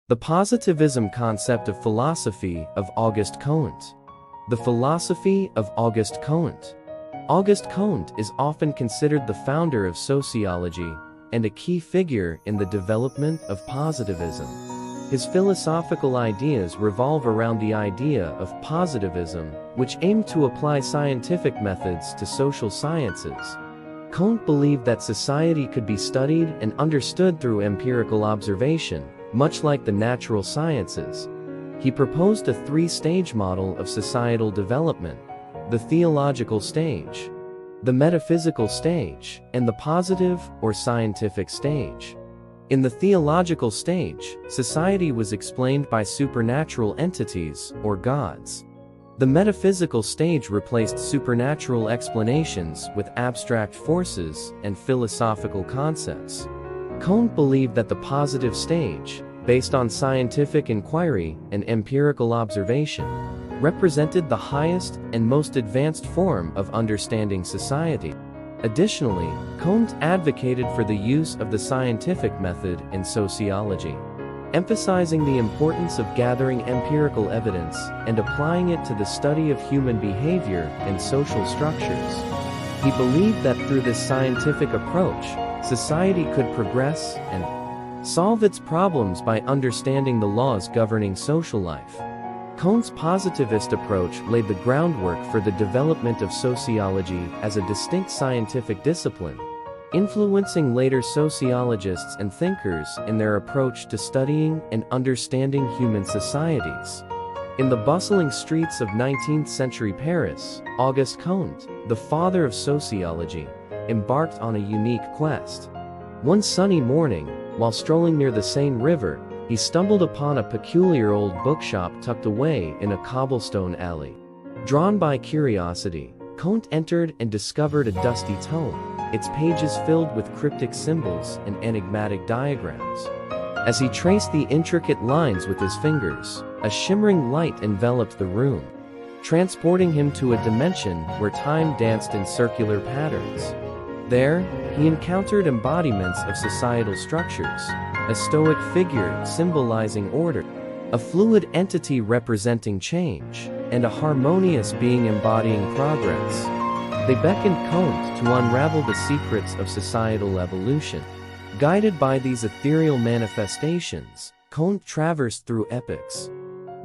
The positivism concept of philosophy of Auguste Comte. The philosophy of Auguste Comte. Auguste Comte is often considered the founder of sociology and a key figure in the development of positivism. His philosophical ideas revolve around the idea of positivism, which aimed to apply scientific methods to social sciences. Comte believed that society could be studied and understood through empirical observation, much like the natural sciences. He proposed a three-stage model of societal development: the theological stage, the metaphysical stage, and the positive or scientific stage. In the theological stage, society was explained by supernatural entities or gods. The metaphysical stage replaced supernatural explanations with abstract forces and philosophical concepts. Comte believed that the positive stage, based on scientific inquiry and empirical observation, represented the highest and most advanced form of understanding society. Additionally, Comte advocated for the use of the scientific method in sociology, emphasizing the importance of gathering empirical evidence and applying it to the study of human behavior and social structures. He believed that through this scientific approach, society could progress and solve its problems by understanding the laws governing social life. Comte's positivist approach laid the groundwork for the development of sociology as a distinct scientific discipline, influencing later sociologists and thinkers in their approach to studying and understanding human societies. In the bustling streets of 19th-century Paris, Auguste Comte, the father of sociology, embarked on a unique quest. One sunny morning, while strolling near the Seine River, he stumbled upon a peculiar old bookshop tucked away in a cobblestone alley. Drawn by curiosity, Comte entered and discovered a dusty tome, its pages filled with cryptic symbols and enigmatic diagrams. As he traced the intricate lines with his fingers, a shimmering light enveloped the room, transporting him to a dimension where time danced in circular patterns. There, he encountered embodiments of societal structures, a stoic figure symbolizing order, a fluid entity representing change, and a harmonious being embodying progress. They beckoned Comte to unravel the secrets of societal evolution. Guided by these ethereal manifestations, Comte traversed through epochs,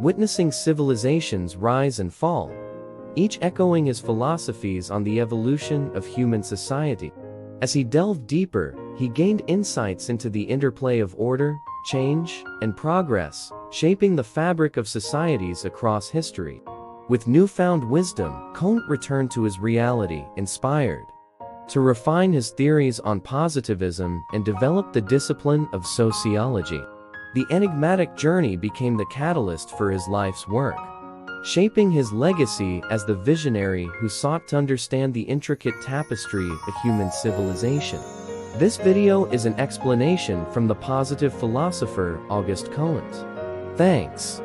witnessing civilizations rise and fall, each echoing his philosophies on the evolution of human society. As he delved deeper, he gained insights into the interplay of order, change, and progress, shaping the fabric of societies across history. With newfound wisdom, Comte returned to his reality, inspired to refine his theories on positivism and develop the discipline of sociology. The enigmatic journey became the catalyst for his life's work, shaping his legacy as the visionary who sought to understand the intricate tapestry of human civilization. This video is an explanation from the positive philosopher Auguste Comte. Thanks.